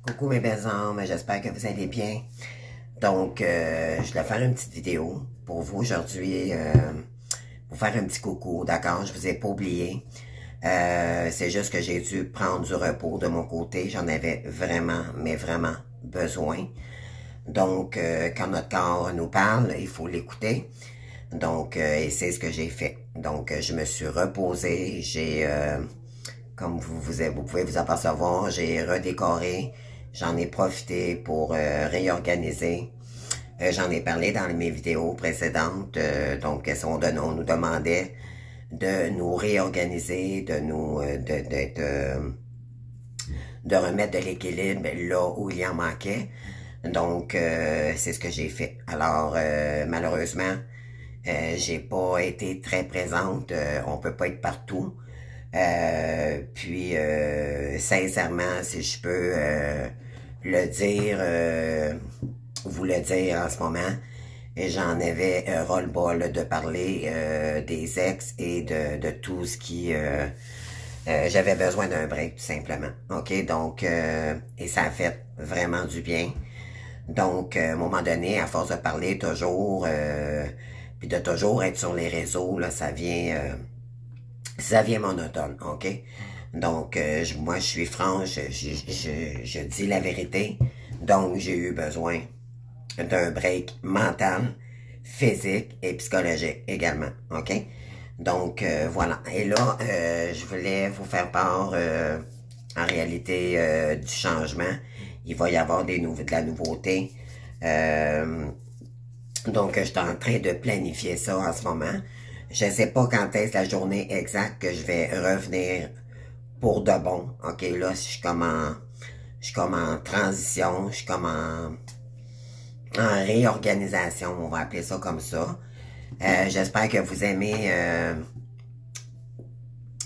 Coucou mes belles âmes, j'espère que vous allez bien. Donc, je vais faire une petite vidéo pour vous aujourd'hui, pour faire un petit coucou, d'accord? Je vous ai pas oublié. C'est juste que j'ai dû prendre du repos de mon côté. J'en avais vraiment, mais vraiment besoin. Donc, quand notre corps nous parle, il faut l'écouter. Donc, et c'est ce que j'ai fait. Donc, je me suis reposé. J'ai, comme vous pouvez vous apercevoir, j'ai redécoré. J'en ai profité pour réorganiser. J'en ai parlé dans mes vidéos précédentes. Donc, on nous demandait de nous réorganiser, de remettre de l'équilibre là où il y en manquait. Donc, c'est ce que j'ai fait. Alors, malheureusement, j'ai pas été très présente. On peut pas être partout. Puis, sincèrement, si je peux le dire, vous le dire en ce moment, j'en avais ras-le-bol de parler des ex et de tout ce qui... j'avais besoin d'un break, tout simplement. OK? Donc, et ça a fait vraiment du bien. Donc, à un moment donné, à force de parler toujours, puis de toujours être sur les réseaux, là, ça vient monotone, OK? Donc, moi, je suis franche, je dis la vérité. Donc, j'ai eu besoin d'un break mental, physique et psychologique également, OK? Donc, voilà. Et là, je voulais vous faire part, en réalité, du changement. Il va y avoir de la nouveauté. Donc, je suis en train de planifier ça en ce moment. Je ne sais pas quand est-ce la journée exacte que je vais revenir pour de bon. OK, là, je suis comme en transition, je suis comme en réorganisation, on va appeler ça comme ça. J'espère que vous aimez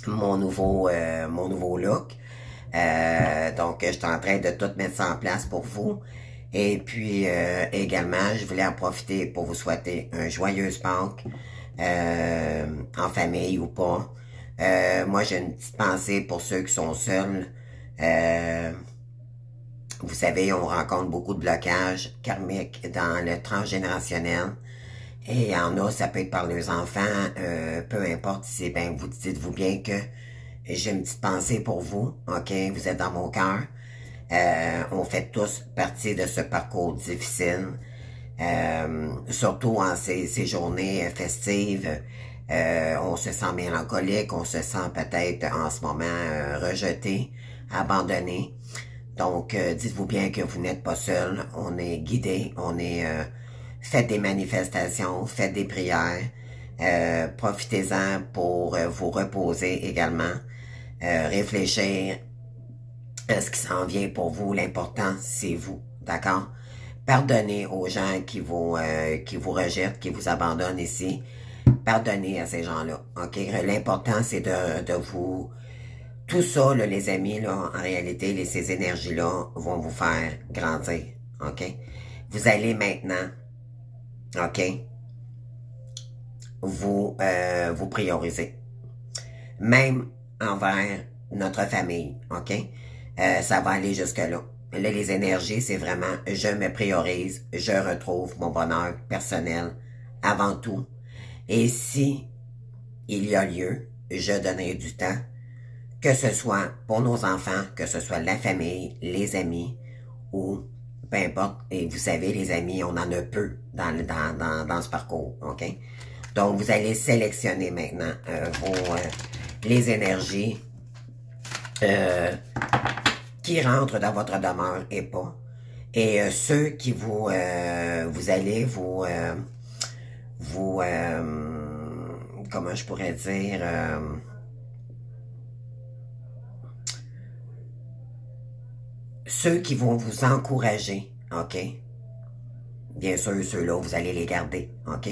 mon nouveau look. Donc, je suis en train de tout mettre ça en place pour vous. Et puis, également, je voulais en profiter pour vous souhaiter un joyeux Pâques, en famille ou pas. Moi, j'ai une petite pensée pour ceux qui sont seuls. Vous savez, on rencontre beaucoup de blocages karmiques dans le transgénérationnel. Et il y en a, ça peut être par les enfants, peu importe si ben vous dites-vous bien que j'ai une petite pensée pour vous, ok? Vous êtes dans mon cœur. On fait tous partie de ce parcours difficile. Surtout en ces journées festives, on se sent mélancolique, on se sent peut-être en ce moment rejeté, abandonné. Donc, dites-vous bien que vous n'êtes pas seul, on est guidé, on est... faites des manifestations, faites des prières, profitez-en pour vous reposer également, réfléchir à ce qui s'en vient pour vous. L'important, c'est vous, d'accord? Pardonnez aux gens qui vous rejettent, qui vous abandonnent ici. Pardonnez à ces gens-là, ok? L'important, c'est de vous... Tout ça, là, les amis, là, en réalité, ces énergies-là vont vous faire grandir, ok? Vous allez maintenant, ok, vous prioriser. Même envers notre famille, ok? Ça va aller jusque-là. Là, les énergies, c'est vraiment, je me priorise, je retrouve mon bonheur personnel avant tout. Et si il y a lieu, je donnerai du temps, que ce soit pour nos enfants, que ce soit la famille, les amis, ou peu importe. Et vous savez, les amis, on en a peu dans ce parcours, ok? Donc, vous allez sélectionner maintenant les énergies qui rentrent dans votre demeure et pas. Et ceux qui vous allez comment je pourrais dire... ceux qui vont vous encourager, ok? Bien sûr, ceux-là, vous allez les garder, ok?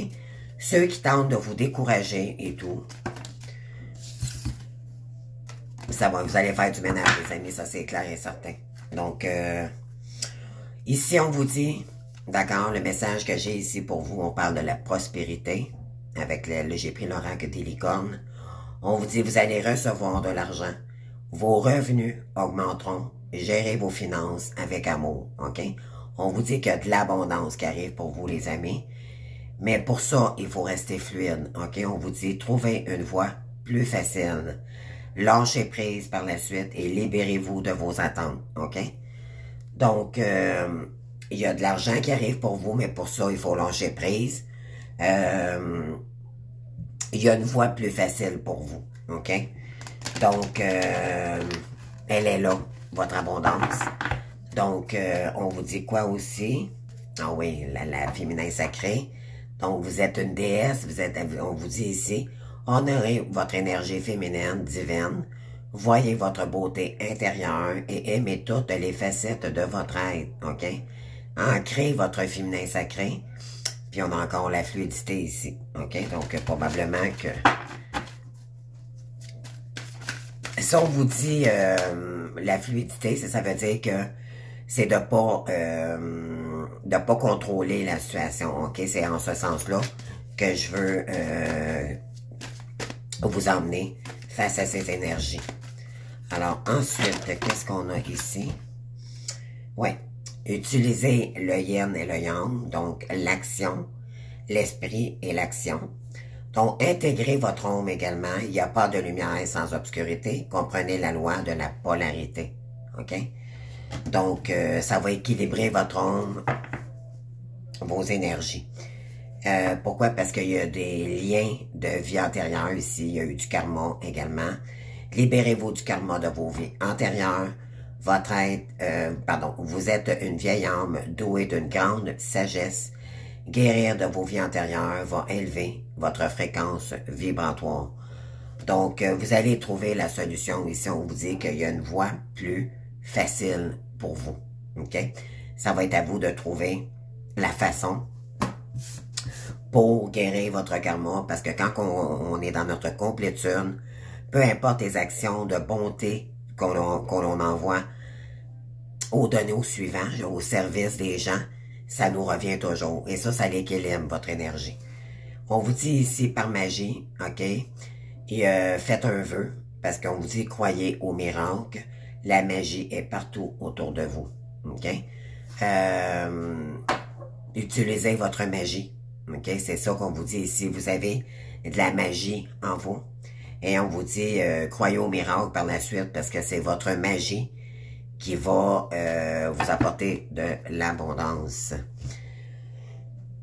Ceux qui tentent de vous décourager et tout, ça va, vous allez faire du ménage, les amis, ça c'est clair et certain. Donc, ici, on vous dit, d'accord, le message que j'ai ici pour vous, on parle de la prospérité, avec j'ai pris l'oracle des licornes. On vous dit, vous allez recevoir de l'argent. Vos revenus augmenteront. gérez vos finances avec amour, OK? On vous dit qu'il y a de l'abondance qui arrive pour vous, les amis. Mais pour ça, il faut rester fluide, OK? On vous dit, trouvez une voie plus facile. Lâchez prise par la suite et libérez-vous de vos attentes, OK? Donc, il y a de l'argent qui arrive pour vous, mais pour ça, il faut lâcher prise. Il y a une voie plus facile pour vous, OK? Donc, elle est là, votre abondance. Donc, on vous dit quoi aussi? Ah oui, la féminin sacré. Donc, vous êtes une déesse, on vous dit ici, honorez votre énergie féminine divine, voyez votre beauté intérieure et aimez toutes les facettes de votre être, OK? Ancrez votre féminin sacré, puis on a encore la fluidité ici, OK? Donc, probablement que... Si on vous dit la fluidité, ça veut dire que c'est de pas contrôler la situation, OK? C'est en ce sens-là que je veux vous emmener face à ces énergies. Alors, ensuite, qu'est-ce qu'on a ici? Ouais, utilisez le yin et le yang, donc l'action, l'esprit et l'action. Donc, intégrez votre ombre également. Il n'y a pas de lumière sans obscurité. Comprenez la loi de la polarité, OK? Donc, ça va équilibrer votre ombre, vos énergies. Pourquoi? Parce qu'il y a des liens de vie antérieure ici. Il y a eu du karma également. Libérez-vous du karma de vos vies antérieures. Votre être, vous êtes une vieille âme douée d'une grande sagesse. Guérir de vos vies antérieures va élever votre fréquence vibratoire. Donc, vous allez trouver la solution. Ici, on vous dit qu'il y a une voie plus facile pour vous. OK? Ça va être à vous de trouver la façon pour guérir votre karma. Parce que quand on est dans notre complétude, peu importe les actions de bonté qu'on envoie aux données au suivant, au service des gens, ça nous revient toujours. Et ça l'équilibre, votre énergie. On vous dit ici par magie, OK? Et faites un vœu, parce qu'on vous dit croyez au miracle. La magie est partout autour de vous, OK? Utilisez votre magie, OK? C'est ça qu'on vous dit ici. Vous avez de la magie en vous. Et on vous dit croyez au miracle par la suite, parce que c'est votre magie qui va vous apporter de l'abondance.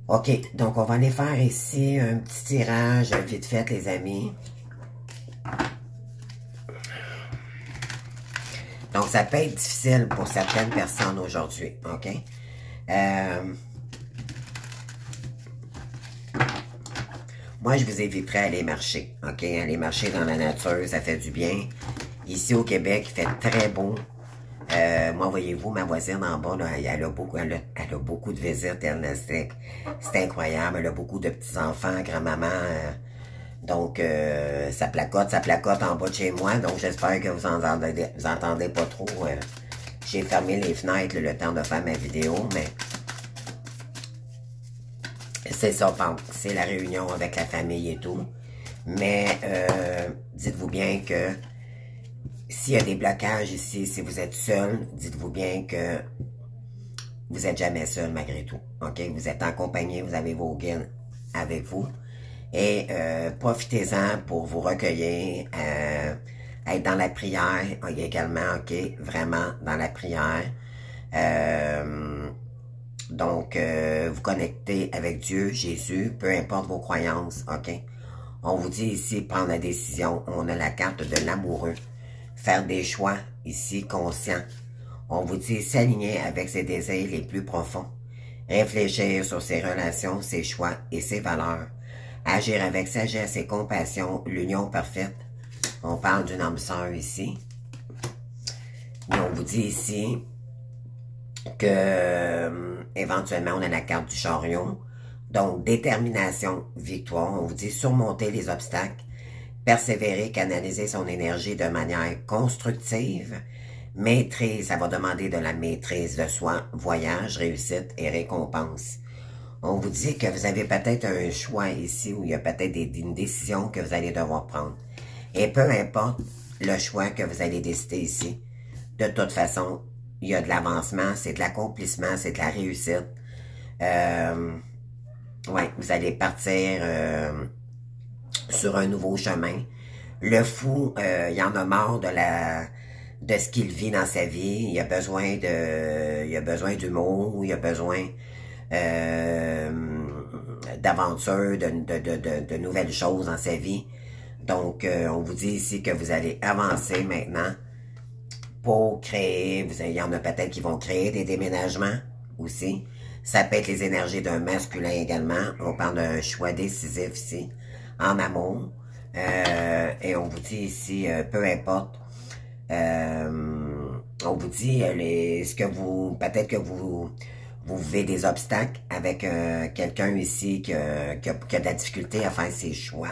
OK, donc on va aller faire ici un petit tirage vite fait, les amis. Donc, ça peut être difficile pour certaines personnes aujourd'hui, OK? Moi, je vous inviterais à aller marcher, OK? Aller marcher dans la nature, ça fait du bien. Ici, au Québec, il fait très beau. Moi, voyez-vous, ma voisine en bas, là, elle a beaucoup de visites. C'est incroyable. Elle a beaucoup de petits-enfants, grand-maman. Donc, ça placote en bas de chez moi. Donc, j'espère que vous entendez pas trop. J'ai fermé les fenêtres le temps de faire ma vidéo, mais c'est ça, c'est la réunion avec la famille et tout. Mais dites-vous bien que s'il y a des blocages ici, si vous êtes seul, dites-vous bien que vous n'êtes jamais seul malgré tout. OK? Vous êtes en compagnie, vous avez vos guides avec vous. Et profitez-en pour vous recueillir, être dans la prière également, OK? Vraiment dans la prière. Donc, vous connectez avec Dieu, Jésus, peu importe vos croyances, OK? On vous dit ici, prendre la décision. On a la carte de l'amoureux. Faire des choix ici conscients. On vous dit s'aligner avec ses désirs les plus profonds. Réfléchir sur ses relations, ses choix et ses valeurs. Agir avec sagesse et compassion, l'union parfaite. On parle d'une âme sœur ici. Et on vous dit ici que éventuellement on a la carte du chariot. Donc détermination, victoire. On vous dit surmonter les obstacles. Persévérer, canaliser son énergie de manière constructive. Maîtrise, ça va demander de la maîtrise de soi. Voyage, réussite et récompense. On vous dit que vous avez peut-être un choix ici où il y a peut-être une décision que vous allez devoir prendre. Et peu importe le choix que vous allez décider ici, de toute façon, il y a de l'avancement, c'est de l'accomplissement, c'est de la réussite. Ouais, vous allez partir sur un nouveau chemin. Le fou, il en a marre de ce qu'il vit dans sa vie. Il a besoin d'humour, il a besoin d'aventure, de nouvelles choses dans sa vie. Donc, on vous dit ici que vous allez avancer maintenant pour créer, il y en a peut-être qui vont créer des déménagements aussi. Ça peut être les énergies d'un masculin également. On parle d'un choix décisif ici, en amour. Et on vous dit ici, peu importe, on vous dit peut-être que vous vivez des obstacles avec quelqu'un ici qui a de la difficulté à faire ses choix,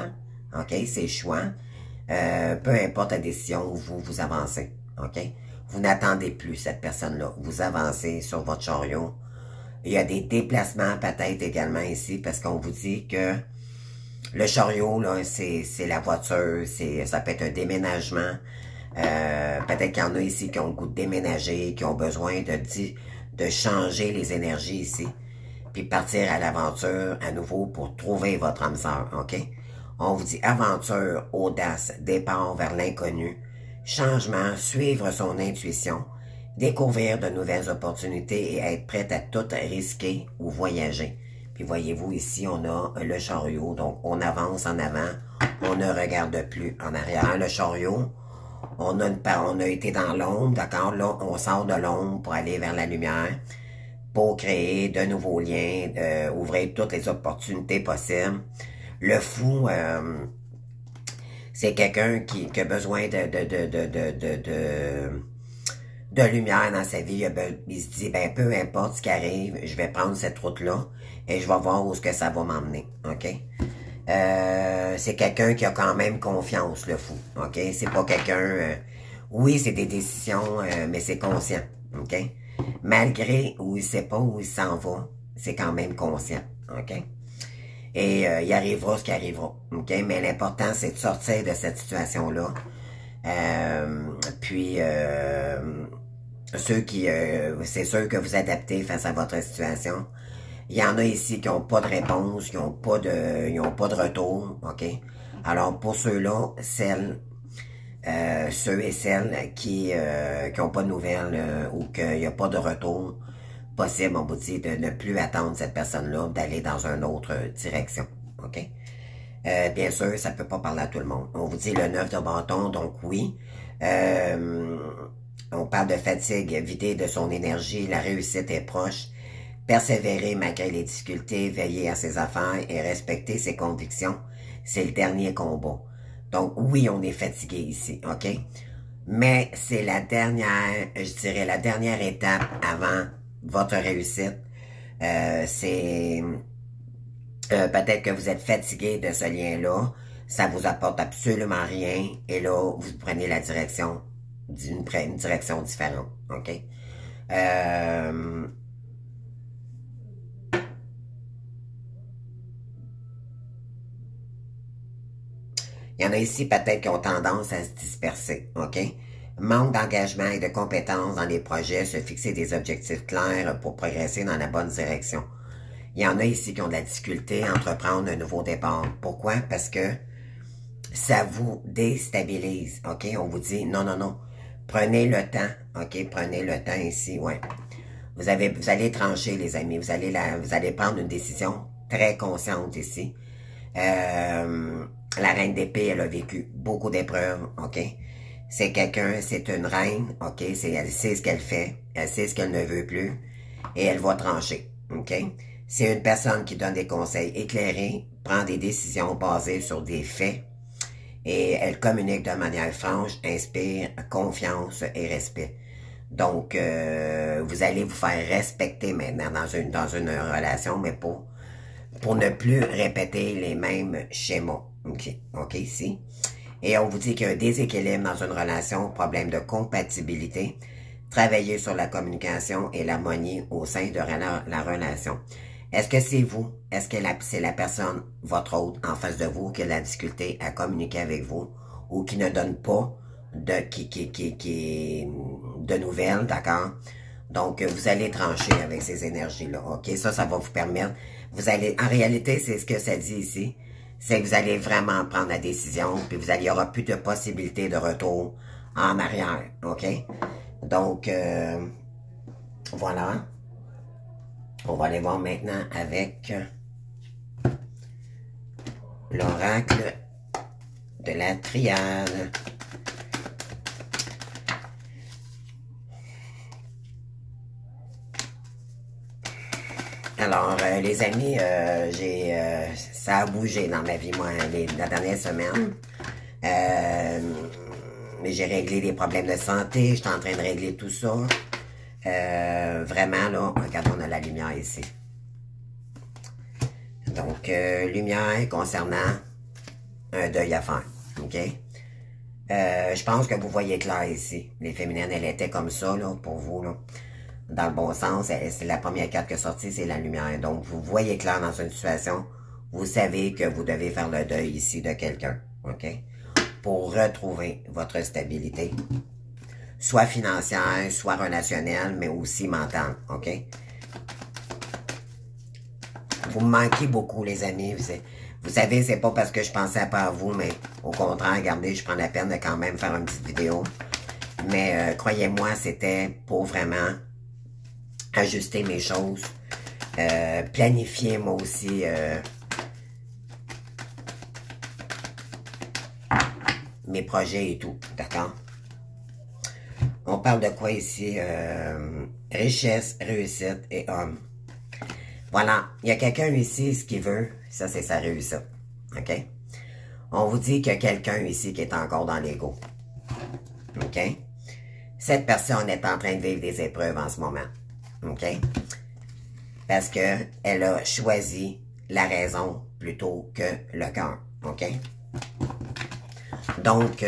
ok, ses choix, peu importe la décision où vous avancez, ok, vous n'attendez plus cette personne-là, vous avancez sur votre chariot. Il y a des déplacements peut-être également ici parce qu'on vous dit que le chariot, là, c'est la voiture, ça peut être un déménagement. Peut-être qu'il y en a ici qui ont le goût de déménager, qui ont besoin de changer les énergies ici, puis partir à l'aventure à nouveau pour trouver votre âme sœur, ok? On vous dit aventure, audace, départ vers l'inconnu, changement, suivre son intuition, découvrir de nouvelles opportunités et être prête à tout risquer ou voyager. Puis voyez-vous, ici, on a le chariot, donc on avance en avant, on ne regarde plus en arrière. Le chariot, on a été dans l'ombre, d'accord? Là, on sort de l'ombre pour aller vers la lumière, pour créer de nouveaux liens, ouvrir toutes les opportunités possibles. Le fou, c'est quelqu'un qui a besoin de lumière dans sa vie. Il se dit, ben, peu importe ce qui arrive, je vais prendre cette route-là et je vais voir où est-ce que ça va m'emmener, ok? C'est quelqu'un qui a quand même confiance, le fou, ok? C'est pas quelqu'un... oui, c'est des décisions, mais c'est conscient, ok? Malgré où il sait pas où il s'en va, c'est quand même conscient, ok? Et il arrivera ce qui arrivera, ok? Mais l'important, c'est de sortir de cette situation-là. Puis... c'est sûr que vous adaptez face à votre situation. Il y en a ici qui n'ont pas de réponse, qui n'ont pas de retour, ok? Alors pour ceux-là, ceux et celles qui n'ont pas de nouvelles ou qu'il n'y a pas de retour possible, on vous dit de ne plus attendre cette personne-là, d'aller dans une autre direction, ok? Bien sûr, ça ne peut pas parler à tout le monde. On vous dit le 9 de bâton, donc oui. On parle de fatigue, vider de son énergie, la réussite est proche. Persévérer malgré les difficultés, veiller à ses affaires et respecter ses convictions, c'est le dernier combat. Donc oui, on est fatigué ici, ok? Mais c'est la dernière, je dirais la dernière étape avant votre réussite. C'est peut-être que vous êtes fatigué de ce lien-là, ça vous apporte absolument rien, et là, vous prenez la direction une direction différente, ok? Il y en a ici peut-être qui ont tendance à se disperser, ok? Manque d'engagement et de compétences dans les projets, se fixer des objectifs clairs pour progresser dans la bonne direction. Il y en a ici qui ont de la difficulté à entreprendre un nouveau départ. Pourquoi? Parce que ça vous déstabilise, ok? On vous dit, non, non, non. Prenez le temps, ok? Prenez le temps ici, ouais. Vous allez trancher, les amis. Vous allez prendre une décision très consciente ici. La reine d'épée, elle a vécu beaucoup d'épreuves, ok? C'est quelqu'un, c'est une reine, ok? Elle sait ce qu'elle fait, elle sait ce qu'elle ne veut plus, et elle va trancher, ok? C'est une personne qui donne des conseils éclairés, prend des décisions basées sur des faits, et elle communique de manière franche, inspire confiance et respect. Donc, vous allez vous faire respecter maintenant dans une relation, mais pour ne plus répéter les mêmes schémas. OK, ici. Et on vous dit qu'il y a un déséquilibre dans une relation, problème de compatibilité, travailler sur la communication et l'harmonie au sein de la relation. Est-ce que c'est vous? Est-ce que c'est la personne, votre autre, en face de vous, qui a de la difficulté à communiquer avec vous ou qui ne donne pas de de nouvelles, d'accord? Donc, vous allez trancher avec ces énergies-là, OK? Ça va vous permettre, vous allez, en réalité, c'est ce que ça dit ici, c'est que vous allez vraiment prendre la décision, puis il n'y aura plus de possibilité de retour en arrière, OK? Donc, voilà. On va aller voir maintenant avec l'oracle de la triade. Alors, les amis, ça a bougé dans ma vie, moi, la dernière semaine. J'ai réglé des problèmes de santé, je suis en train de régler tout ça. Vraiment, là, regarde, on a la lumière ici. Donc, lumière concernant un deuil à faire, OK? Je pense que vous voyez clair ici. Les féminines, elles étaient comme ça, là, pour vous, là. Dans le bon sens, c'est la première carte qui est sortie, c'est la lumière. Donc, vous voyez clair dans une situation, vous savez que vous devez faire le deuil ici de quelqu'un, OK? Pour retrouver votre stabilité, soit financière, soit relationnelle, mais aussi mentale, OK? Vous me manquez beaucoup, les amis. Vous savez, c'est pas parce que je pensais pas à vous, mais au contraire, regardez, je prends la peine de quand même faire une petite vidéo. Mais croyez-moi, c'était pour vraiment ajuster mes choses, planifier moi aussi mes projets et tout, d'accord? On parle de quoi ici? Richesse, réussite et homme. Voilà, il y a quelqu'un ici, ce qu'il veut, ça c'est sa réussite, ok? On vous dit qu'il y a quelqu'un ici qui est encore dans l'ego, ok? Cette personne est en train de vivre des épreuves en ce moment. OK? Parce que elle a choisi la raison plutôt que le cœur. OK? Donc,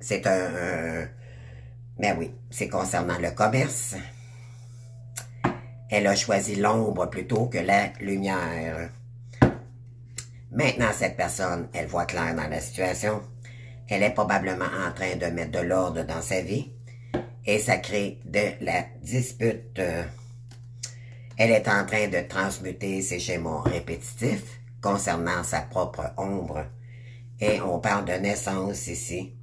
c'est ben oui, c'est concernant le commerce. Elle a choisi l'ombre plutôt que la lumière. Maintenant, cette personne, elle voit clair dans la situation. Elle est probablement en train de mettre de l'ordre dans sa vie. Et ça crée de la dispute. Elle est en train de transmuter ses schémas répétitifs concernant sa propre ombre. Et on parle de naissance ici.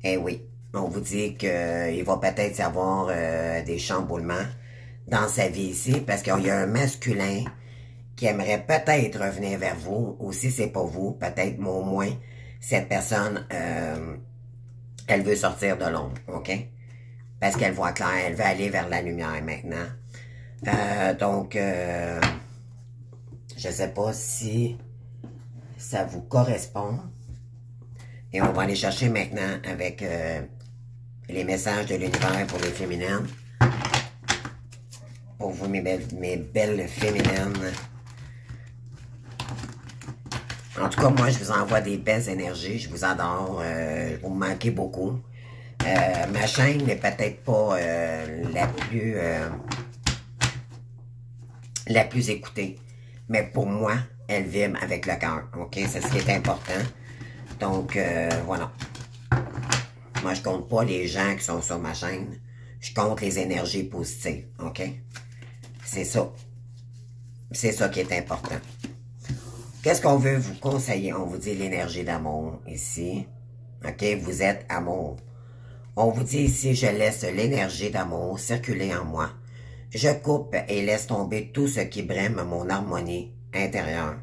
Et oui, on vous dit qu'il va peut-être y avoir des chamboulements dans sa vie ici, parce qu'il y a un masculin qui aimerait peut-être revenir vers vous, ou si c'est pas vous, peut-être, mais au moins, cette personne, elle veut sortir de l'ombre, OK? Parce qu'elle voit clair, elle veut aller vers la lumière maintenant. Donc, je sais pas si ça vous correspond. Et on va aller chercher maintenant avec les messages de l'univers pour les féminines. Pour vous, mes belles féminines. En tout cas, moi, je vous envoie des belles énergies. Je vous adore. Vous me manquez beaucoup. Ma chaîne n'est peut-être pas la plus écoutée. Mais pour moi, elle vibre avec le cœur. OK? C'est ce qui est important. Donc, voilà. Moi, je compte pas les gens qui sont sur ma chaîne. Je compte les énergies positives. OK? C'est ça. C'est ça qui est important. Qu'est-ce qu'on veut vous conseiller? On vous dit l'énergie d'amour ici. OK? Vous êtes amour. On vous dit ici, je laisse l'énergie d'amour circuler en moi. Je coupe et laisse tomber tout ce qui brime mon harmonie intérieure.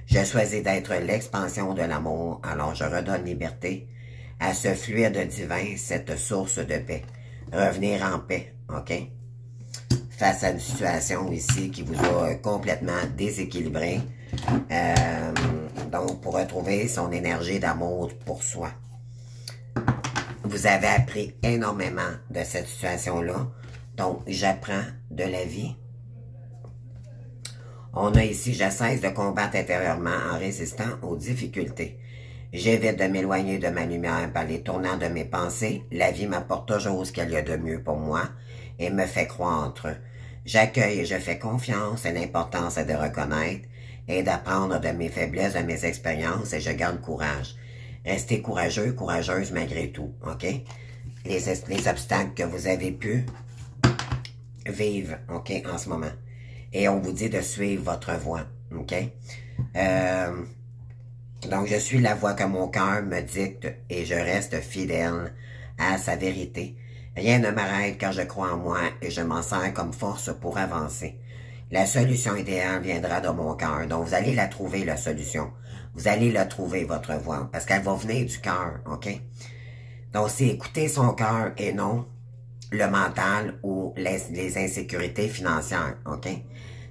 Je choisis d'être l'expansion de l'amour, alors je redonne liberté à ce fluide divin, cette source de paix. Revenir en paix, OK? Face à une situation ici qui vous a complètement déséquilibré. Donc, pour retrouver son énergie d'amour pour soi. Vous avez appris énormément de cette situation-là. Donc, j'apprends de la vie. On a ici, je cesse de combattre intérieurement en résistant aux difficultés. J'évite de m'éloigner de ma lumière par les tournants de mes pensées. La vie m'apporte toujours ce qu'il y a de mieux pour moi et me fait croître. J'accueille et je fais confiance et l'importance est de reconnaître et d'apprendre de mes faiblesses, de mes expériences et je garde courage. Restez courageux, courageuse malgré tout, OK? les obstacles que vous avez pu vivre, OK, en ce moment. Et on vous dit de suivre votre voie, OK? Donc, je suis la voie que mon cœur me dicte et je reste fidèle à sa vérité. Rien ne m'arrête quand je crois en moi et je m'en sers comme force pour avancer. La solution idéale viendra de mon cœur. Donc, vous allez la trouver, la solution. Vous allez la trouver, votre voie, parce qu'elle va venir du cœur, OK? Donc, c'est écouter son cœur et non le mental ou les insécurités financières, OK?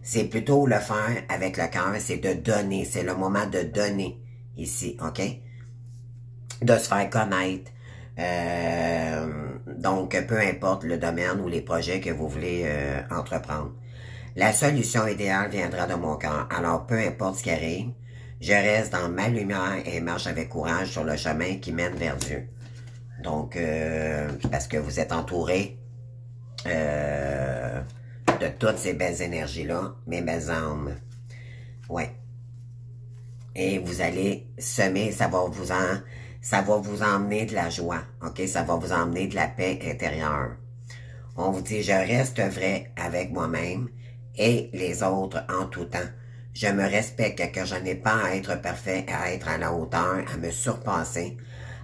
C'est plutôt le faire avec le cœur, c'est de donner, c'est le moment de donner ici, OK? De se faire connaître. Donc, peu importe le domaine ou les projets que vous voulez entreprendre. La solution idéale viendra de mon cœur. Alors, peu importe ce qui arrive, je reste dans ma lumière et marche avec courage sur le chemin qui mène vers Dieu. Donc, parce que vous êtes entouré de toutes ces belles énergies-là, mes belles âmes. Ouais. Et vous allez semer, ça va vous emmener de la joie, OK? Ça va vous emmener de la paix intérieure. On vous dit, je reste vrai avec moi-même et les autres en tout temps. Je me respecte que je n'ai pas à être parfait, à être à la hauteur, à me surpasser,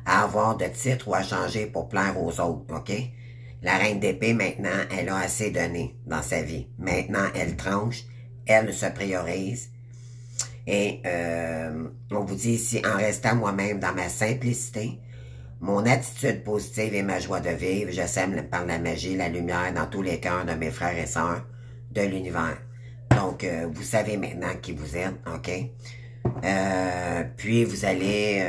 à avoir de titres ou à changer pour plaire aux autres, OK? La reine d'épée, maintenant, elle a assez donné dans sa vie. Maintenant, elle tranche, elle se priorise. Et on vous dit ici, en restant moi-même dans ma simplicité, mon attitude positive et ma joie de vivre, je sème par la magie, la lumière dans tous les cœurs de mes frères et sœurs de l'univers. Donc, vous savez maintenant qui vous êtes, OK? Puis, vous allez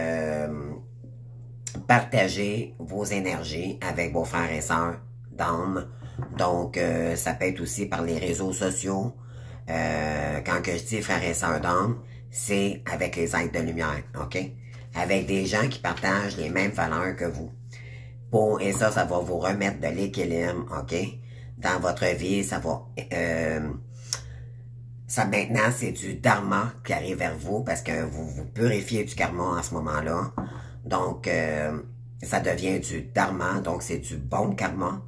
partager vos énergies avec vos frères et sœurs d'âme. Donc, ça peut être aussi par les réseaux sociaux. Quand que je dis frères et sœurs d'âme, c'est avec les êtres de lumière, OK? Avec des gens qui partagent les mêmes valeurs que vous. Et ça va vous remettre de l'équilibre, OK? Dans votre vie, ça va... ça maintenant, c'est du dharma qui arrive vers vous parce que vous vous purifiez du karma en ce moment-là. Donc, ça devient du dharma, donc c'est du bon karma.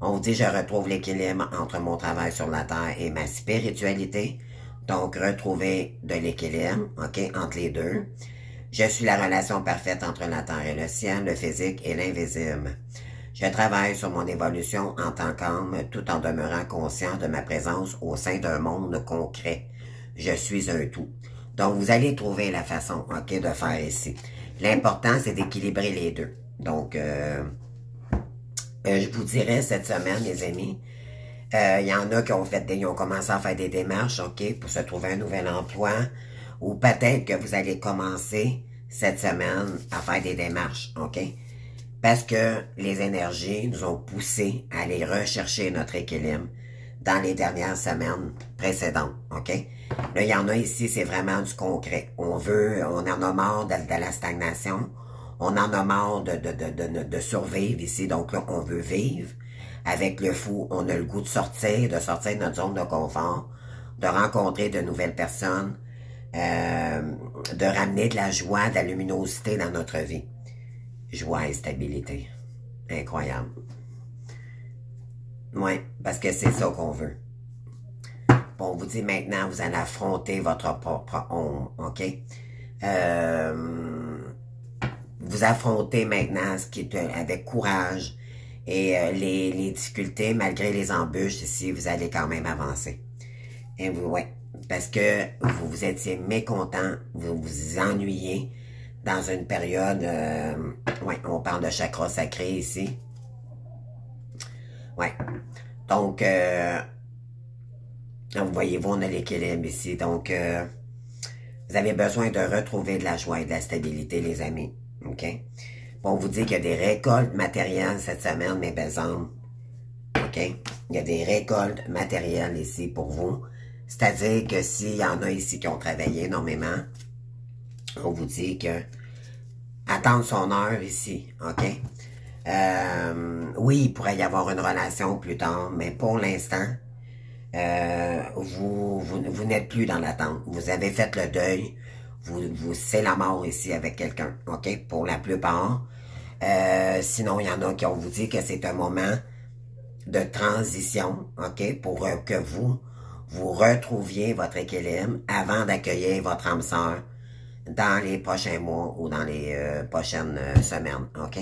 On vous dit, je retrouve l'équilibre entre mon travail sur la terre et ma spiritualité. Donc, retrouver de l'équilibre, OK, entre les deux. Je suis la relation parfaite entre la terre et le ciel, le physique et l'invisible. Je travaille sur mon évolution en tant qu'âme, tout en demeurant conscient de ma présence au sein d'un monde concret. Je suis un tout. Donc, vous allez trouver la façon, OK, de faire ici. L'important, c'est d'équilibrer les deux. Donc, je vous dirais cette semaine, les amis, il y en a qui ont commencé à faire des démarches, OK, pour se trouver un nouvel emploi, ou peut-être que vous allez commencer cette semaine à faire des démarches, OK? Parce que les énergies nous ont poussé à aller rechercher notre équilibre dans les dernières semaines précédentes, OK? Là, il y en a ici, c'est vraiment du concret. On en a marre de la stagnation, on en a marre de survivre ici, donc là, on veut vivre. Avec le fou, on a le goût de sortir de notre zone de confort, de rencontrer de nouvelles personnes, de ramener de la joie, de la luminosité dans notre vie. Joie et stabilité. Incroyable. Oui, parce que c'est ça qu'on veut. Bon, on vous dit maintenant, vous allez affronter votre propre ombre, OK? Vous affrontez maintenant ce qui est avec courage et les difficultés, malgré les embûches ici, vous allez quand même avancer. Et vous, ouais, parce que vous étiez mécontent, vous vous ennuyez dans une période, ouais, on parle de chakra sacré ici. Ouais, donc, vous voyez-vous, on a l'équilibre ici, donc, vous avez besoin de retrouver de la joie et de la stabilité, les amis, OK? Bon, on vous dit qu'il y a des récoltes matérielles cette semaine, mes belles âmes, OK? Il y a des récoltes matérielles ici pour vous. C'est-à-dire que s'il y en a ici qui ont travaillé énormément, on vous dit que attendre son heure ici, OK? Oui, il pourrait y avoir une relation plus tard, mais pour l'instant, vous n'êtes plus dans l'attente. Vous avez fait le deuil. C'est la mort ici avec quelqu'un, OK? Pour la plupart, Sinon, il y en a qui ont vous dit que c'est un moment de transition, OK, pour que vous retrouviez votre équilibre avant d'accueillir votre âme sœur dans les prochains mois ou dans les prochaines semaines, OK?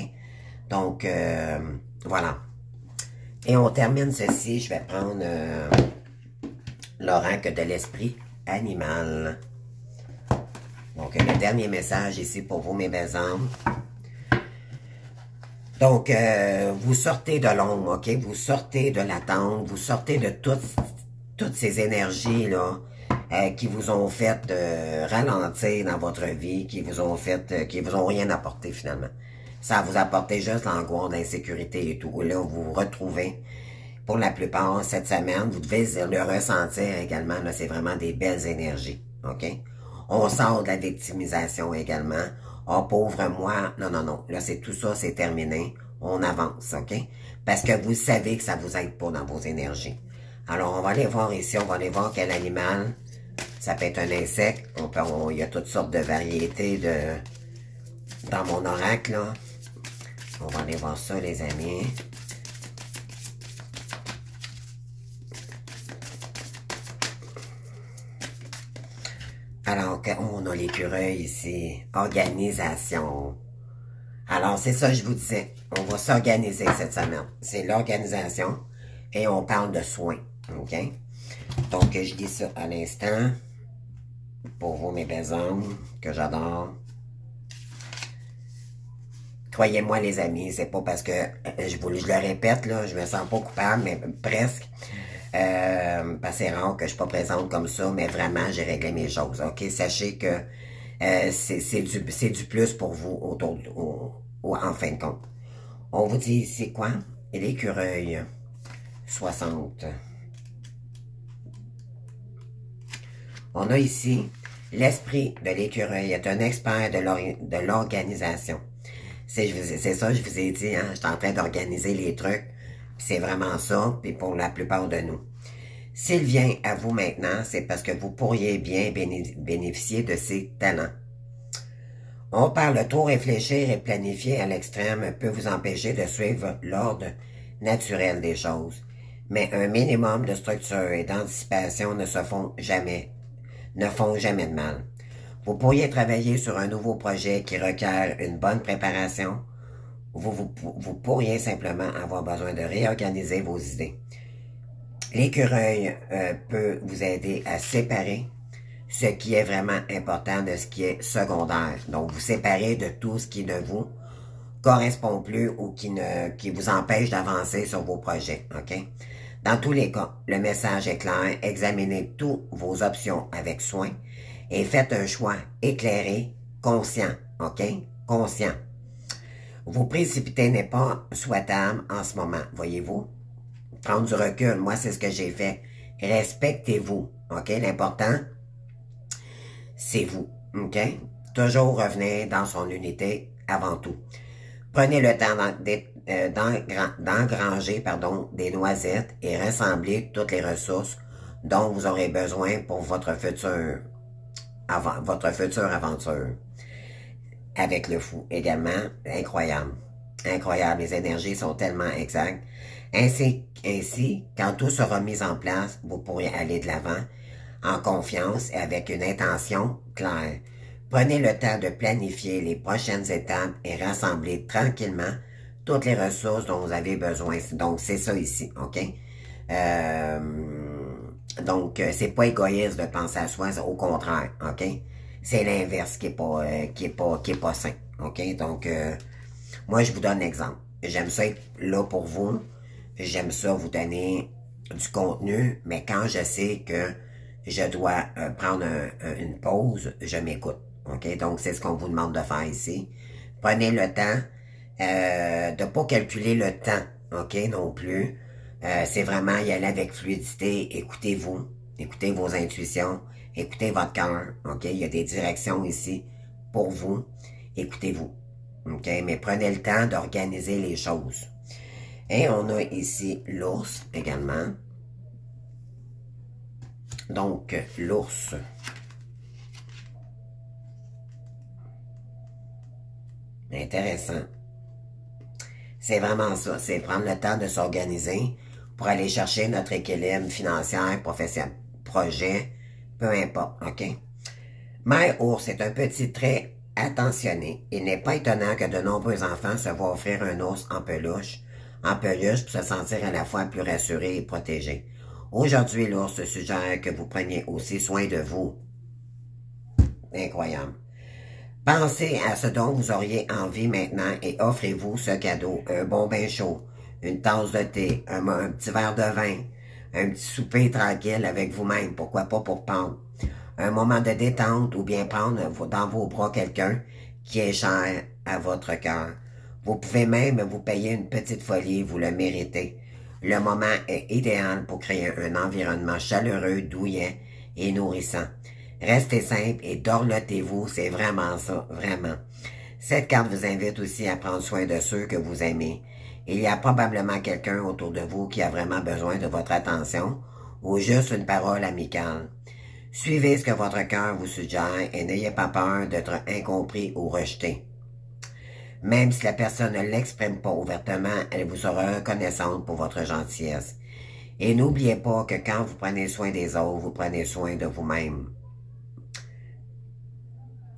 Donc, voilà. Et on termine ceci. Je vais prendre l'oracle de l'esprit animal. Donc, le dernier message ici pour vous, mes belles âmes. Donc, vous sortez de l'ombre, OK? Vous sortez de l'attente, vous sortez de toutes ces énergies-là qui vous ont fait ralentir dans votre vie, qui vous ont fait, qui vous ont rien apporté finalement. Ça vous apporté juste l'angoisse, l'insécurité et tout. Et là, vous vous retrouvez, pour la plupart, cette semaine, vous devez le ressentir également, là, c'est vraiment des belles énergies, OK? On sort de la victimisation également. Oh, pauvre moi. Non, non, non. Là, c'est tout ça, c'est terminé. On avance, OK? Parce que vous savez que ça vous aide pas dans vos énergies. Alors, on va aller voir ici, on va aller voir quel animal. Ça peut être un insecte. Il y a toutes sortes de variétés dans mon oracle, là. On va aller voir ça, les amis. Alors, on a l'écureuil ici. Organisation. Alors, c'est ça que je vous disais. On va s'organiser cette semaine. C'est l'organisation. Et on parle de soins. OK? Donc, je dis ça à l'instant. Pour vous, mes belles âmes, que j'adore. Croyez-moi, les amis, c'est pas parce que, je le répète, là, je me sens pas coupable, mais presque. Parce que c'est rare que je suis pas présente comme ça, mais vraiment, j'ai réglé mes choses. OK? Sachez que c'est du plus pour vous en fin de compte. On vous dit ici quoi? L'écureuil. 60. On a ici l'esprit de l'écureuil est un expert de l'organisation. C'est ça, je vous ai dit, hein, je suis en train d'organiser les trucs. C'est vraiment ça, puis pour la plupart de nous. S'il vient à vous maintenant, c'est parce que vous pourriez bien bénéficier de ses talents. On parle trop réfléchir et planifier à l'extrême peut vous empêcher de suivre l'ordre naturel des choses. Mais un minimum de structure et d'anticipation ne font jamais de mal. Vous pourriez travailler sur un nouveau projet qui requiert une bonne préparation. Vous pourriez simplement avoir besoin de réorganiser vos idées. L'écureuil peut vous aider à séparer ce qui est vraiment important de ce qui est secondaire. Donc, vous séparez de tout ce qui ne vous correspond plus ou qui vous empêche d'avancer sur vos projets. OK? Dans tous les cas, le message est clair. Examinez toutes vos options avec soin et faites un choix éclairé, conscient. OK? Conscient. Vous précipiter n'est pas souhaitable en ce moment, voyez-vous? Prendre du recul, moi, c'est ce que j'ai fait. Respectez-vous, OK? L'important, c'est vous, OK? Toujours revenir dans son unité avant tout. Prenez le temps d'engranger des noisettes et rassembler toutes les ressources dont vous aurez besoin pour votre future aventure. Avec le fou également, incroyable. Incroyable, les énergies sont tellement exactes. Ainsi, quand tout sera mis en place, vous pourrez aller de l'avant en confiance et avec une intention claire. Prenez le temps de planifier les prochaines étapes et rassembler tranquillement toutes les ressources dont vous avez besoin. Donc, c'est ça ici, OK? Donc, c'est pas égoïste de penser à soi, au contraire, OK? C'est l'inverse qui est pas sain, OK? Donc, moi, je vous donne l'exemple. J'aime ça être là pour vous. J'aime ça vous donner du contenu, mais quand je sais que je dois prendre une pause, je m'écoute. OK? Donc, c'est ce qu'on vous demande de faire ici. Prenez le temps de pas calculer le temps, OK? Non plus. C'est vraiment y aller avec fluidité. Écoutez-vous. Écoutez vos intuitions. Écoutez votre cœur. OK? Il y a des directions ici pour vous. Écoutez-vous. OK? Mais prenez le temps d'organiser les choses. Et on a ici l'ours également. Donc, l'ours. Intéressant. C'est vraiment ça. C'est prendre le temps de s'organiser pour aller chercher notre équilibre financier, professionnel, projet, peu importe, OK? Mère ours est un petit trait attentionné. Il n'est pas étonnant que de nombreux enfants se voient offrir un ours en peluche pour se sentir à la fois plus rassurés et protégés. Aujourd'hui, l'ours suggère que vous preniez aussi soin de vous. Incroyable. Pensez à ce dont vous auriez envie maintenant et offrez-vous ce cadeau. Un bon bain chaud, une tasse de thé, un petit verre de vin, un petit souper tranquille avec vous-même, pourquoi pas pour prendre un moment de détente ou bien prendre dans vos bras quelqu'un qui est cher à votre cœur. Vous pouvez même vous payer une petite folie, vous le méritez. Le moment est idéal pour créer un environnement chaleureux, douillet et nourrissant. Restez simple et dorlotez-vous, c'est vraiment ça, vraiment. Cette carte vous invite aussi à prendre soin de ceux que vous aimez. Il y a probablement quelqu'un autour de vous qui a vraiment besoin de votre attention ou juste une parole amicale. Suivez ce que votre cœur vous suggère et n'ayez pas peur d'être incompris ou rejeté. Même si la personne ne l'exprime pas ouvertement, elle vous sera reconnaissante pour votre gentillesse. Et n'oubliez pas que quand vous prenez soin des autres, vous prenez soin de vous-même.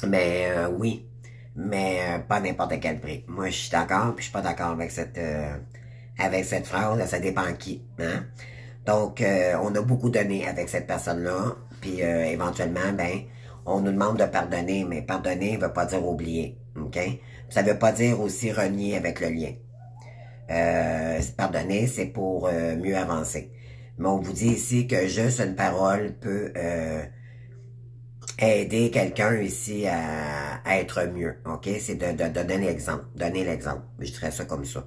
Mais oui, mais pas n'importe quel prix. Moi, je suis d'accord, puis je suis pas d'accord avec cette phrase. Ça dépend qui, hein? Donc, on a beaucoup donné avec cette personne-là, puis éventuellement, ben, on nous demande de pardonner, mais pardonner ne veut pas dire oublier, ok? Ça veut pas dire aussi renier avec le lien. Pardonner, c'est pour mieux avancer. Mais on vous dit ici que juste une parole peut aider quelqu'un ici à être mieux, ok? C'est de donner l'exemple, je dirais ça comme ça.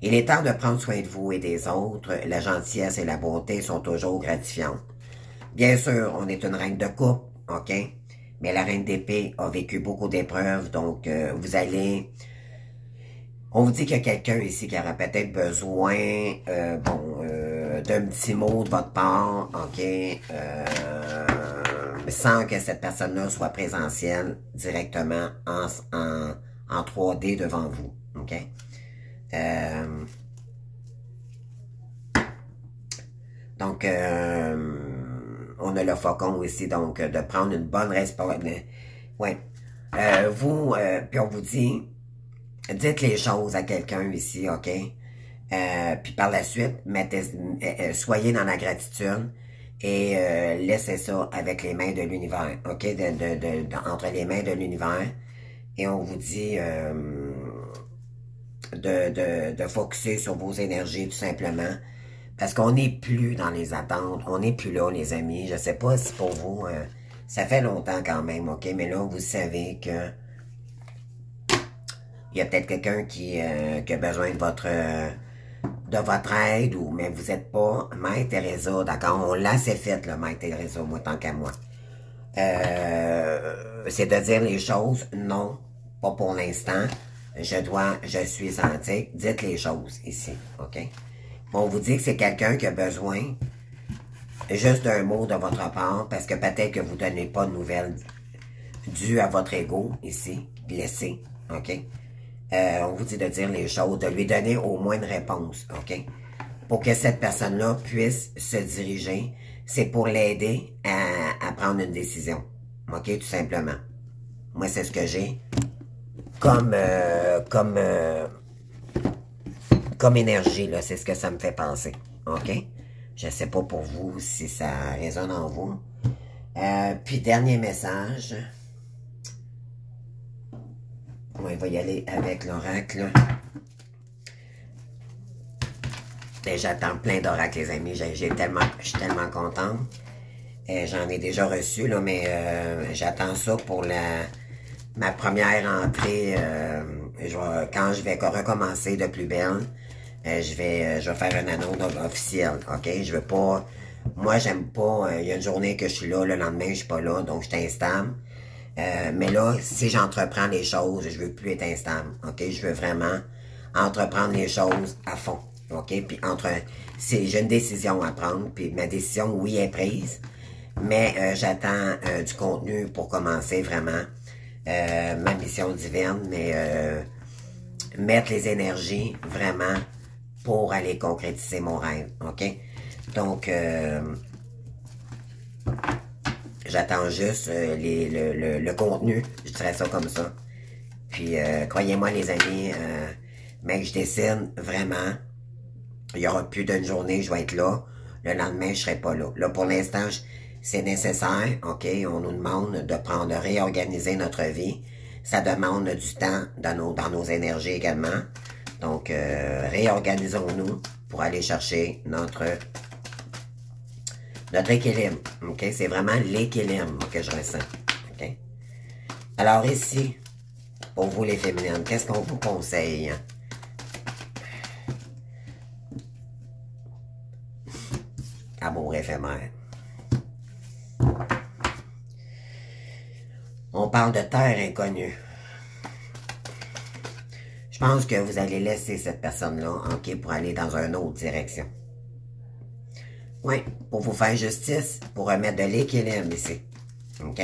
Il est temps de prendre soin de vous et des autres. La gentillesse et la bonté sont toujours gratifiantes. Bien sûr, on est une reine de coupe, ok? Mais la reine d'épée a vécu beaucoup d'épreuves, donc vous allez... On vous dit qu'il y a quelqu'un ici qui aura peut-être besoin, d'un petit mot de votre part, ok? Sans que cette personne-là soit présentielle directement en 3D devant vous, ok? Donc, on a le faucon aussi, donc de prendre une bonne responsabilité. Ouais. Puis on vous dit, dites les choses à quelqu'un ici, ok? Puis par la suite, soyez dans la gratitude et laissez ça avec les mains de l'univers, ok? Entre les mains de l'univers. Et on vous dit de focusser sur vos énergies tout simplement. Parce qu'on n'est plus dans les attentes, on n'est plus là, les amis. Je sais pas si pour vous, ça fait longtemps quand même, ok? Mais là, vous savez que il y a peut-être quelqu'un qui a besoin de votre aide, mais vous n'êtes pas Mère Teresa, d'accord? On l'a assez fait, là, Mère Teresa, moi, tant qu'à moi. C'est de dire les choses, non, pas pour l'instant. Je suis antique. Dites les choses ici, ok? On vous dit que c'est quelqu'un qui a besoin juste d'un mot de votre part, parce que peut-être que vous ne donnez pas de nouvelles dues à votre ego, ici, blessé, ok? On vous dit de dire les choses, de lui donner au moins une réponse, ok? Pour que cette personne-là puisse se diriger, c'est pour l'aider à prendre une décision, ok? Tout simplement. Moi, c'est ce que j'ai comme énergie, là, c'est ce que ça me fait penser, ok? Je sais pas pour vous si ça résonne en vous. Puis, dernier message. On va y aller avec l'oracle. J'attends plein d'oracles, les amis. Je suis tellement contente. J'en ai déjà reçu, là, mais j'attends ça pour ma première entrée. Quand je vais recommencer de plus belle, je vais faire une annonce officielle, ok? Je veux pas... Moi, j'aime pas... Il y a une journée que je suis là, le lendemain, je suis pas là, donc je suis instable. Mais là, si j'entreprends les choses, je veux plus être instable, ok? Je veux vraiment entreprendre les choses à fond, ok? Puis j'ai une décision à prendre, puis ma décision, oui, est prise, mais j'attends du contenu pour commencer vraiment ma mission divine, mais mettre les énergies vraiment pour aller concrétiser mon rêve, ok? Donc, j'attends juste le contenu, je dirais ça comme ça. Puis, croyez-moi les amis, mais que je décide vraiment, il y aura plus d'une journée, je vais être là. Le lendemain, je serai pas là. Là, pour l'instant, c'est nécessaire, ok? On nous demande de réorganiser notre vie. Ça demande du temps dans nos énergies également. Donc, réorganisons-nous pour aller chercher notre équilibre, ok? C'est vraiment l'équilibre que je ressens, ok? Alors ici, pour vous les féminines, qu'est-ce qu'on vous conseille? Amour éphémère. On parle de terre inconnue. Je pense que vous allez laisser cette personne-là, ok, pour aller dans une autre direction. Oui, pour vous faire justice, pour remettre de l'équilibre ici. Ok?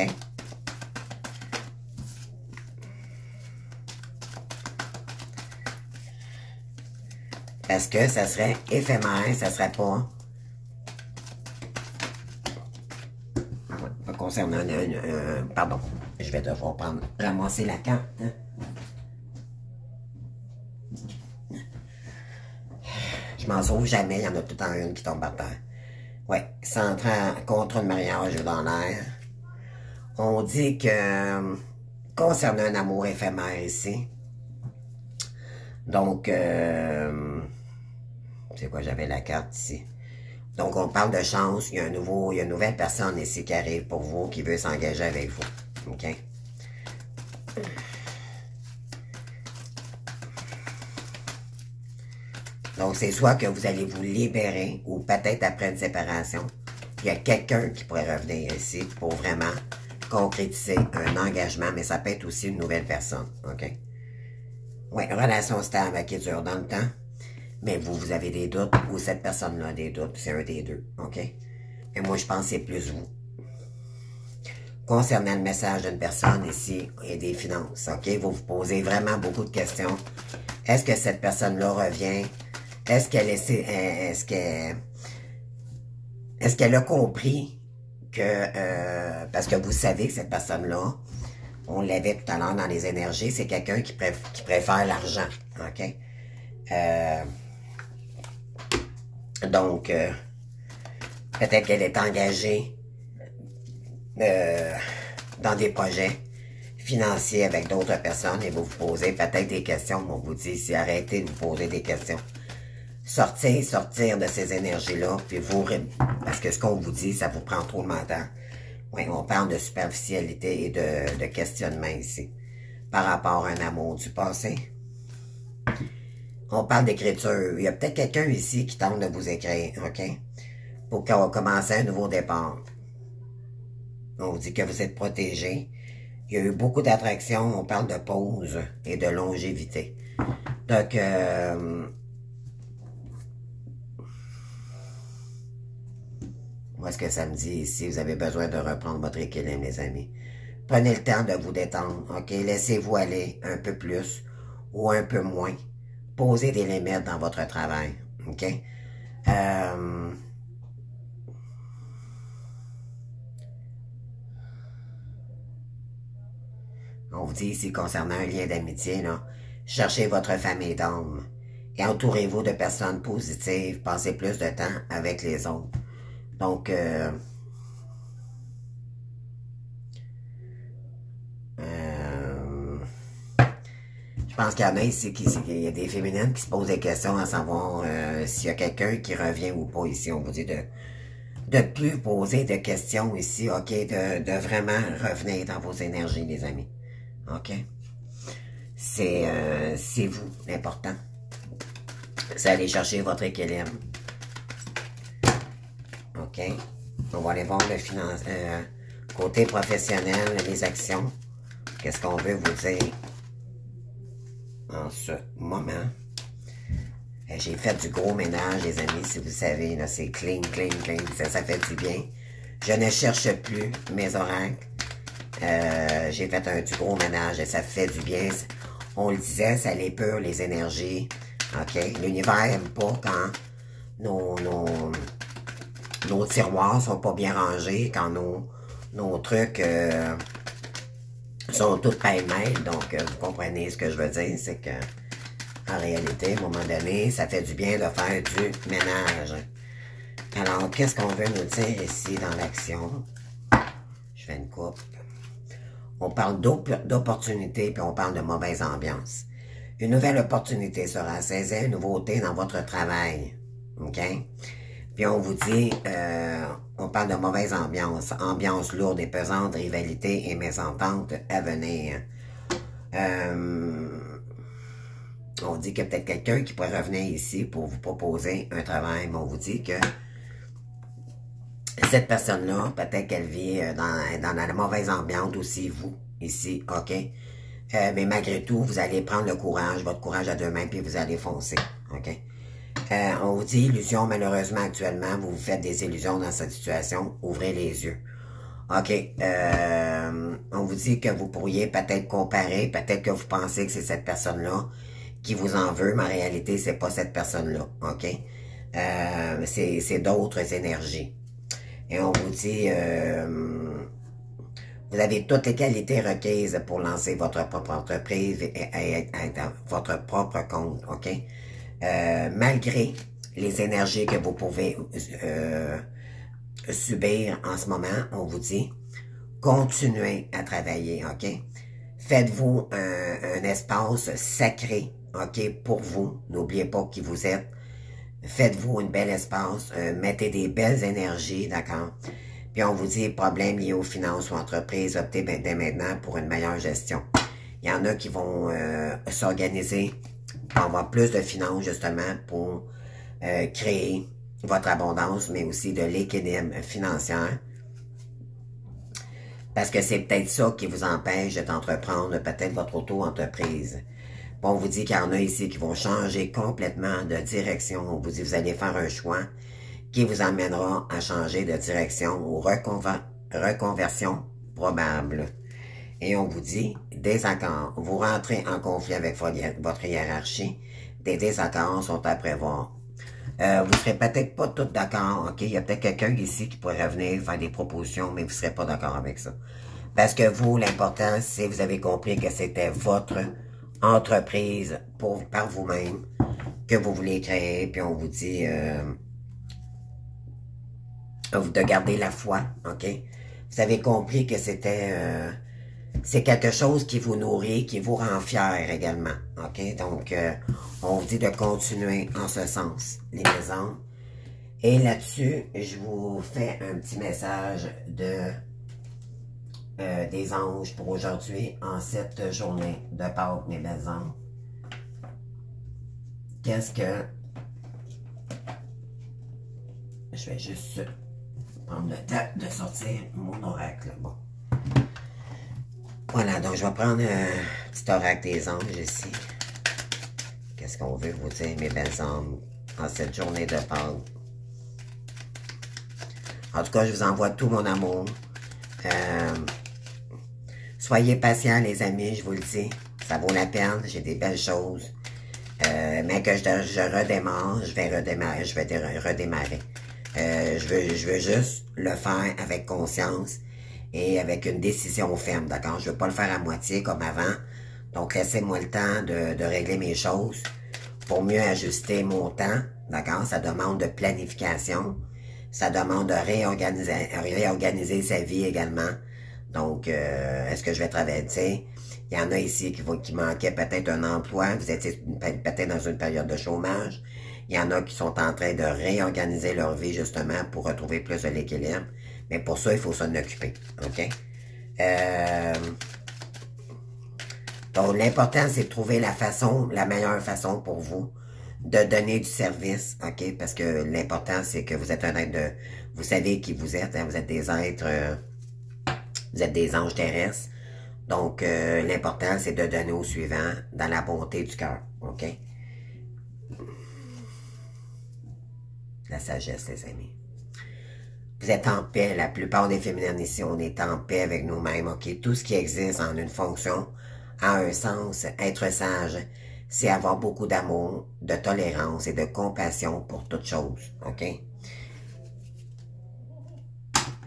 Parce que ça serait éphémère, ça serait pas... Concernant pardon, je vais devoir ramasser la carte. Hein? Je m'en sauve jamais, il y en a tout le temps une qui tombe par terre. Ouais, s'entrant contre le mariage dans l'air. On dit que concernant un amour éphémère ici. Donc, c'est quoi, j'avais la carte ici. Donc, on parle de chance. Il y a une nouvelle personne ici qui arrive pour vous, qui veut s'engager avec vous. OK? Donc, c'est soit que vous allez vous libérer, ou peut-être après une séparation, il y a quelqu'un qui pourrait revenir ici pour vraiment concrétiser un engagement, mais ça peut être aussi une nouvelle personne. OK? Oui, relation stable qui dure dans le temps. Mais vous avez des doutes, ou cette personne-là a des doutes, c'est un des deux, ok? Et moi, je pense que c'est plus vous. Concernant le message d'une personne ici et des finances, ok? Vous vous posez vraiment beaucoup de questions. Est-ce que cette personne-là revient? Est-ce qu'elle a compris que, parce que vous savez que cette personne-là, on l'avait tout à l'heure dans les énergies, c'est quelqu'un qui préfère l'argent, ok? Donc, peut-être qu'elle est engagée dans des projets financiers avec d'autres personnes et vous vous posez peut-être des questions. On vous dit ici, arrêtez de vous poser des questions. Sortir de ces énergies-là, puis parce que ce qu'on vous dit, ça vous prend trop le mental. Oui, on parle de superficialité et de questionnement ici, par rapport à un amour du passé. On parle d'écriture. Il y a peut-être quelqu'un ici qui tente de vous écrire, ok? Pour commencer un nouveau départ. On vous dit que vous êtes protégé. Il y a eu beaucoup d'attractions. On parle de pause et de longévité. Donc, où est-ce que ça me dit ici? Vous avez besoin de reprendre votre équilibre, les amis. Prenez le temps de vous détendre, ok? Laissez-vous aller un peu plus ou un peu moins. Posez des limites dans votre travail, ok? On vous dit ici, concernant un lien d'amitié, là, cherchez votre famille d'âme et entourez-vous de personnes positives, passez plus de temps avec les autres. Donc, je pense qu'il y en a ici, il y a des féminines qui se posent des questions à savoir s'il y a quelqu'un qui revient ou pas ici. On vous dit de plus poser de questions ici, ok? De vraiment revenir dans vos énergies, les amis. Ok? C'est vous, l'important. C'est aller chercher votre équilibre. Ok? On va aller voir le côté professionnel, les actions. Qu'est-ce qu'on veut vous dire en ce moment? J'ai fait du gros ménage, les amis, si vous savez, là, c'est clean, clean, clean, ça fait du bien. Je ne cherche plus mes oracles. J'ai fait du gros ménage et ça fait du bien. on le disait, ça l'épure les énergies. OK? L'univers n'aime pas quand nos tiroirs sont pas bien rangés, quand nos trucs sont tous pêle-mêle. Donc, vous comprenez ce que je veux dire, c'est que en réalité, à un moment donné, ça fait du bien de faire du ménage. Alors, qu'est-ce qu'on veut nous dire ici dans l'action? Je fais une coupe. On parle d'opportunité, puis on parle de mauvaise ambiance. Une nouvelle opportunité sera saisie, une nouveauté dans votre travail. OK? Puis on vous dit, on parle de mauvaise ambiance, ambiance lourde et pesante, rivalité et mésentente à venir. On dit qu'il y a peut-être quelqu'un qui pourrait revenir ici pour vous proposer un travail, mais on vous dit que cette personne-là, peut-être qu'elle vit dans la mauvaise ambiance aussi, vous, ici, OK? Mais malgré tout, vous allez prendre le courage, votre courage à deux mains, puis vous allez foncer, OK? On vous dit illusion, malheureusement, actuellement, vous vous faites des illusions dans cette situation, ouvrez les yeux. OK, on vous dit que vous pourriez peut-être comparer, peut-être que vous pensez que c'est cette personne-là qui vous en veut, mais en réalité, c'est pas cette personne-là, OK? C'est d'autres énergies. Et on vous dit, vous avez toutes les qualités requises pour lancer votre propre entreprise et être votre propre compte, OK? Malgré les énergies que vous pouvez subir en ce moment, on vous dit, continuez à travailler, OK? Faites-vous un espace sacré, OK, pour vous. N'oubliez pas qui vous êtes. Faites-vous une belle espace, mettez des belles énergies, d'accord? Puis on vous dit, problèmes liés aux finances ou entreprises, optez dès maintenant pour une meilleure gestion. Il y en a qui vont s'organiser pour avoir plus de finances, justement, pour créer votre abondance, mais aussi de l'équilibre financier. Parce que c'est peut-être ça qui vous empêche d'entreprendre peut-être votre auto-entreprise. On vous dit qu'il y en a ici qui vont changer complètement de direction. On vous dit que vous allez faire un choix qui vous amènera à changer de direction ou reconversion probable. Et on vous dit désaccords. Vous rentrez en conflit avec votre hiérarchie. Des désaccords sont à prévoir. Vous serez peut-être pas tous d'accord, OK? Il y a peut-être quelqu'un ici qui pourrait revenir faire des propositions, mais vous serez pas d'accord avec ça. Parce que vous, l'important, c'est que vous avez compris que c'était votre entreprise par vous-même que vous voulez créer, puis on vous dit de garder la foi, OK? Vous avez compris que c'est quelque chose qui vous nourrit, qui vous rend fier également, OK? Donc, on vous dit de continuer en ce sens, les maisons. Et là-dessus, je vous fais un petit message des anges pour aujourd'hui, en cette journée de Pâques, mes belles anges. Qu'est-ce que... Je vais juste prendre le temps de sortir mon oracle. Bon. Voilà, donc je vais prendre un petit oracle des anges ici. Qu'est-ce qu'on veut vous dire, mes belles âmes, en cette journée de Pâques? En tout cas, je vous envoie tout mon amour. Soyez patients, les amis, je vous le dis. Ça vaut la peine, j'ai des belles choses. Mais que je redémarre, je vais redémarrer. Je veux juste le faire avec conscience et avec une décision ferme, d'accord? Je veux pas le faire à moitié comme avant. Donc, laissez-moi le temps de régler mes choses pour mieux ajuster mon temps, d'accord? Ça demande de planification. Ça demande de réorganiser sa vie également. Donc, est-ce que je vais travailler? Il y en a ici qui manquaient peut-être un emploi. Vous étiez peut-être dans une période de chômage. Il y en a qui sont en train de réorganiser leur vie, justement, pour retrouver plus de l'équilibre. Mais pour ça, il faut s'en occuper. OK? Donc, l'important, c'est de trouver la meilleure façon pour vous de donner du service, OK? Parce que l'important, c'est que vous êtes un être de... Vous savez qui vous êtes, hein? Vous êtes des êtres... vous êtes des anges terrestres. Donc, l'important, c'est de donner au suivant dans la bonté du cœur, OK? La sagesse, les amis. Vous êtes en paix. La plupart des féminines ici, on est en paix avec nous-mêmes, OK? Tout ce qui existe en une fonction, en un sens, être sage, c'est avoir beaucoup d'amour, de tolérance et de compassion pour toute chose, OK?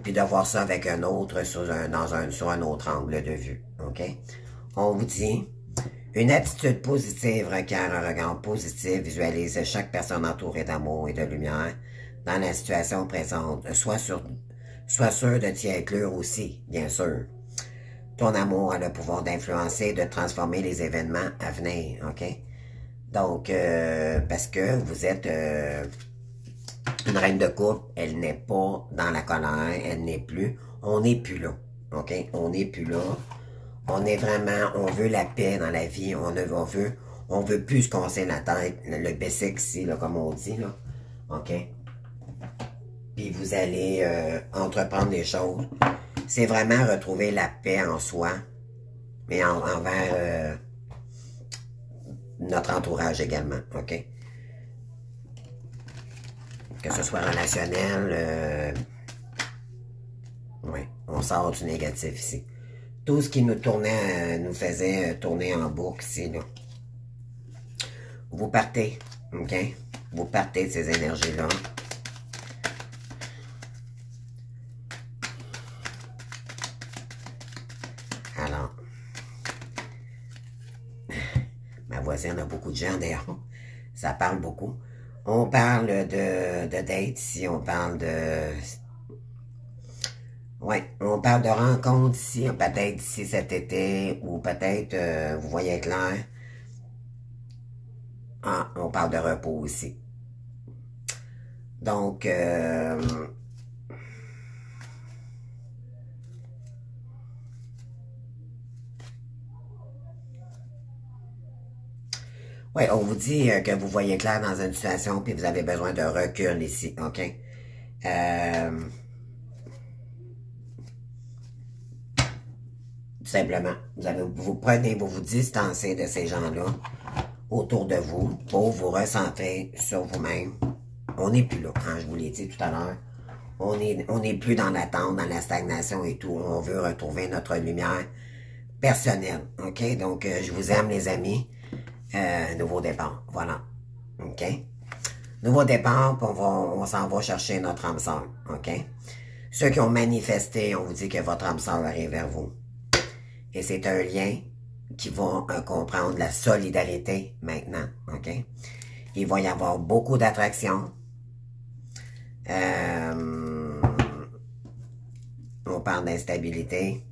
Puis de voir ça avec un autre sur un autre angle de vue, OK? On vous dit, une attitude positive requiert un regard positif, visualise chaque personne entourée d'amour et de lumière dans la situation présente. Sois sûr de t'y inclure aussi, bien sûr. Ton amour a le pouvoir d'influencer et de transformer les événements à venir, OK? Donc, parce que vous êtes une reine de coupe, elle n'est pas dans la colère, elle n'est plus, on n'est plus là, OK? On n'est plus là. On est vraiment, on veut la paix dans la vie, on veut plus se casser la tête, le basic ici, là, comme on dit, là, OK? Puis vous allez entreprendre des choses. C'est vraiment retrouver la paix en soi, mais envers notre entourage également, OK? Que ce soit relationnel, oui, on sort du négatif ici. Tout ce qui nous tournait, nous faisait tourner en boucle ici, là. Vous partez, OK? Vous partez de ces énergies-là. Alors, ma voisine a beaucoup de gens d'ailleurs. Ça parle beaucoup. On parle de date ici, on parle de... Ouais, on parle de rencontres ici, peut-être ici cet été, ou peut-être, vous voyez clair. Ah, on parle de repos ici. Donc, ouais, on vous dit que vous voyez clair dans une situation, puis vous avez besoin de recul ici, OK? Tout simplement, vous prenez, vous vous distancez de ces gens-là autour de vous pour vous recentrer sur vous-même. On n'est plus là, hein, je vous l'ai dit tout à l'heure. On n'est plus dans l'attente, dans la stagnation et tout. On veut retrouver notre lumière personnelle, OK? Donc, je vous aime, les amis. Nouveau départ, voilà. OK? Nouveau départ, puis on s'en va chercher notre âme sœur, OK? Ceux qui ont manifesté, on vous dit que votre âme sœur arrive vers vous. Et c'est un lien qui va comprendre la solidarité maintenant, OK? Il va y avoir beaucoup d'attraction. On parle d'instabilité.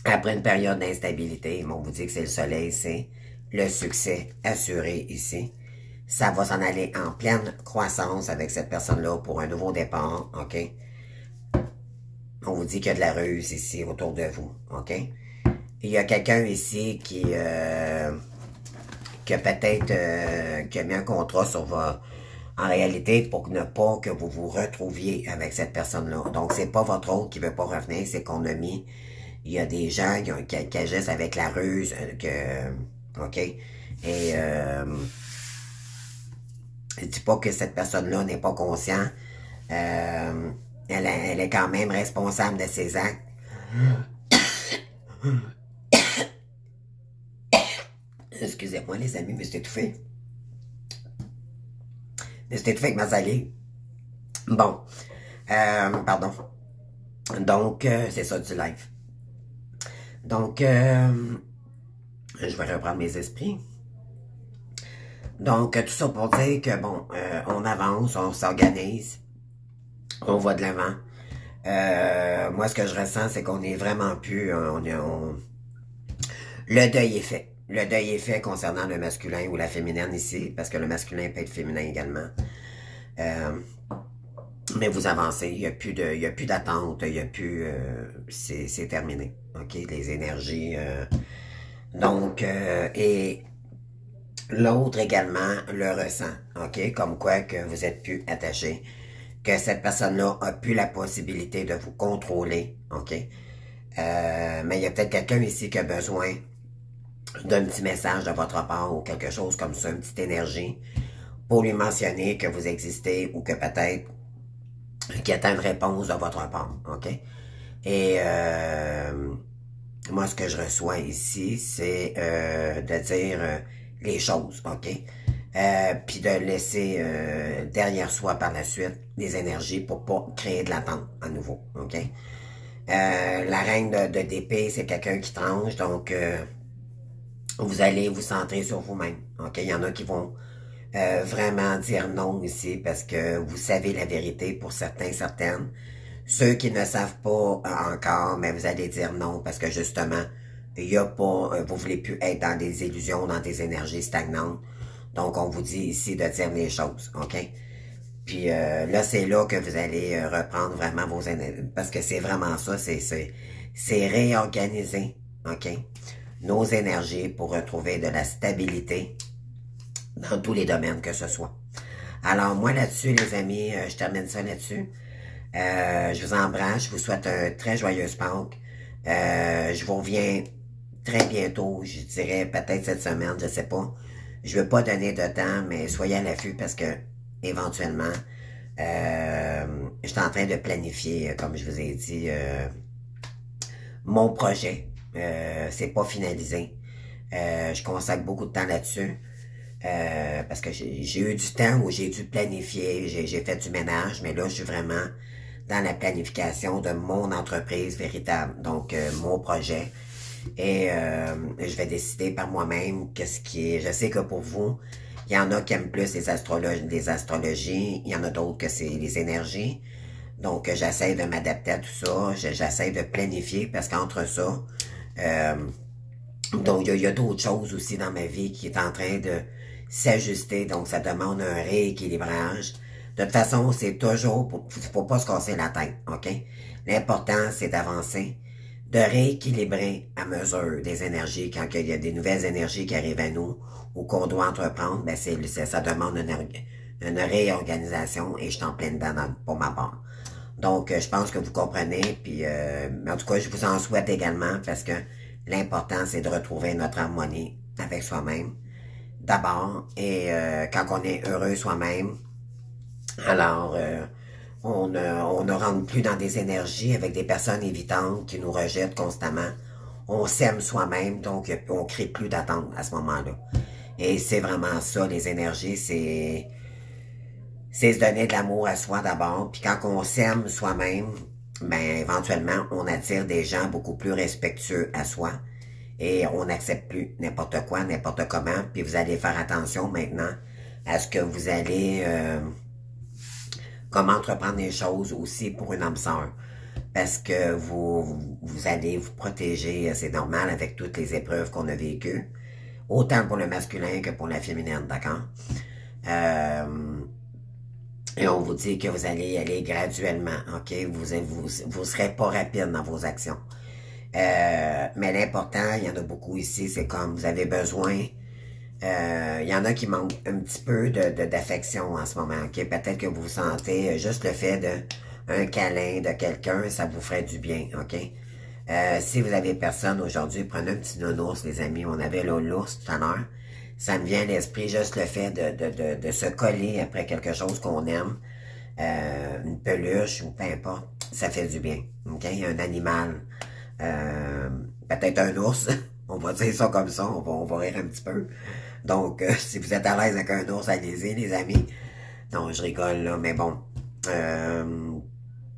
Après une période d'instabilité, on vous dit que c'est le soleil, c'est le succès assuré ici. Ça va s'en aller en pleine croissance avec cette personne-là pour un nouveau départ, OK? On vous dit qu'il y a de la ruse ici autour de vous, OK? Il y a quelqu'un ici qui a peut-être qui a mis un contrat sur votre... En réalité, pour ne pas que vous vous retrouviez avec cette personne-là. Donc, c'est pas votre autre qui veut pas revenir, c'est qu'on a mis... Il y a des gens qui agissent avec la ruse, OK? Et je dis pas que cette personne-là n'est pas consciente. Elle est quand même responsable de ses actes. Excusez-moi, les amis, mais c'est étouffé. Mais c'est étouffé avec ma salive. Bon. Pardon. Donc, c'est ça du live. Donc, je vais reprendre mes esprits. Donc, tout ça pour dire que, bon, on avance, on s'organise, on va de l'avant. Moi, ce que je ressens, c'est qu'on est vraiment plus... Le deuil est fait. Le deuil est fait concernant le masculin ou la féminine ici, parce que le masculin peut être féminin également. Mais vous avancez, il n'y a plus d'attente, il n'y a plus... c'est terminé, OK? Les énergies... donc, et l'autre également le ressent, OK? Comme quoi que vous êtes plus attaché, que cette personne-là a plus la possibilité de vous contrôler, OK? Mais il y a peut-être quelqu'un ici qui a besoin d'un petit message de votre part ou quelque chose comme ça, une petite énergie, pour lui mentionner que vous existez ou que peut-être qu'il attend une réponse de votre part, OK? Et moi, ce que je reçois ici, c'est de dire les choses, OK? Puis de laisser derrière soi par la suite des énergies pour pas créer de l'attente à nouveau, OK? La reine d'épée, c'est quelqu'un qui tranche, donc vous allez vous centrer sur vous-même, OK? Il y en a qui vont vraiment dire non ici parce que vous savez la vérité pour certains, certaines. Ceux qui ne savent pas encore, mais vous allez dire non parce que justement, il y a pas, vous voulez plus être dans des illusions, dans des énergies stagnantes. Donc, on vous dit ici de dire les choses, OK? Puis là, c'est là que vous allez reprendre vraiment vos énergies. Parce que c'est vraiment ça, c'est réorganiser, OK? Nos énergies pour retrouver de la stabilité dans tous les domaines que ce soit. Alors, moi, là-dessus, les amis, je termine ça là-dessus. Je vous embrasse, je vous souhaite un très joyeuse Pâques. Je vous reviens très bientôt, je dirais peut-être cette semaine, je sais pas. Je veux pas donner de temps, mais soyez à l'affût parce que éventuellement, je suis en train de planifier, comme je vous ai dit, mon projet. C'est pas finalisé. Je consacre beaucoup de temps là-dessus. Parce que j'ai eu du temps où j'ai dû planifier, j'ai fait du ménage, mais là, je suis vraiment dans la planification de mon entreprise véritable, donc mon projet. Et je vais décider par moi-même qu'est-ce qui est... Je sais que pour vous, il y en a qui aiment plus les astrologies, il y en a d'autres que c'est les énergies. Donc, j'essaie de m'adapter à tout ça, j'essaie de planifier, parce qu'entre ça, donc il y a d'autres choses aussi dans ma vie qui est en train de s'ajuster, donc ça demande un rééquilibrage. De toute façon, c'est toujours, faut pas se casser la tête, OK? L'important, c'est d'avancer, de rééquilibrer à mesure des énergies, quand il y a des nouvelles énergies qui arrivent à nous, ou qu'on doit entreprendre, ben ça demande une réorganisation, et je suis en pleine dedans pour ma part. Donc, je pense que vous comprenez, puis en tout cas, je vous en souhaite également, parce que l'important, c'est de retrouver notre harmonie avec soi-même, d'abord, et quand on est heureux soi-même, alors on ne rentre plus dans des énergies avec des personnes évitantes qui nous rejettent constamment. On s'aime soi-même, donc on crée plus d'attente à ce moment-là. Et c'est vraiment ça, les énergies, c'est se donner de l'amour à soi d'abord, puis quand on s'aime soi-même, ben éventuellement, on attire des gens beaucoup plus respectueux à soi, et on n'accepte plus n'importe quoi, n'importe comment, puis vous allez faire attention maintenant à ce que vous allez, comment entreprendre les choses aussi pour une âme sœur, parce que vous allez vous protéger, c'est normal avec toutes les épreuves qu'on a vécues, autant pour le masculin que pour la féminine, d'accord? Et on vous dit que vous allez y aller graduellement, ok? Vous serez pas rapide dans vos actions. Mais l'important, il y en a beaucoup ici, c'est comme vous avez besoin, il y en a qui manquent un petit peu d'affection en ce moment, ok? Peut-être que vous sentez juste le fait d'un câlin de quelqu'un, ça vous ferait du bien, ok? Si vous avez personne aujourd'hui, prenez un petit nounours, les amis. On avait l'ours tout à l'heure. Ça me vient à l'esprit juste le fait de se coller après quelque chose qu'on aime, une peluche ou peu importe, ça fait du bien, ok? Un animal, peut-être un ours, on va dire ça comme ça, on va rire un petit peu. Donc, si vous êtes à l'aise avec un ours, allez-y, les amis. Non, je rigole, là, mais bon.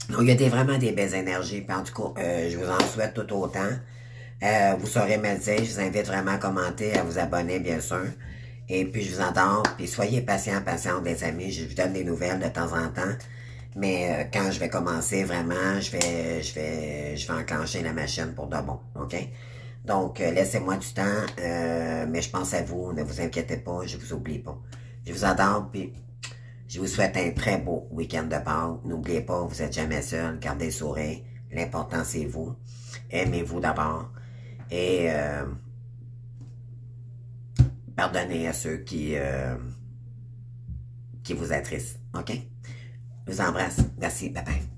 Donc, il y a vraiment des belles énergies. Puis en tout cas, je vous en souhaite tout autant. Vous saurez me le dire. Je vous invite vraiment à commenter, à vous abonner, bien sûr. Et puis, je vous adore. Puis, soyez patients, patientes, les amis. Je vous donne des nouvelles de temps en temps. Mais quand je vais commencer, vraiment, je vais enclencher la machine pour de bon. OK? Donc, laissez-moi du temps. Mais je pense à vous. Ne vous inquiétez pas. Je vous oublie pas. Je vous adore. Puis, je vous souhaite un très beau week-end de Pâques. N'oubliez pas, vous n'êtes jamais seul. Gardez le sourire. L'important, c'est vous. Aimez-vous d'abord. Et pardonnez à ceux qui vous attristent. OK? Je vous embrasse. Merci. Bye bye.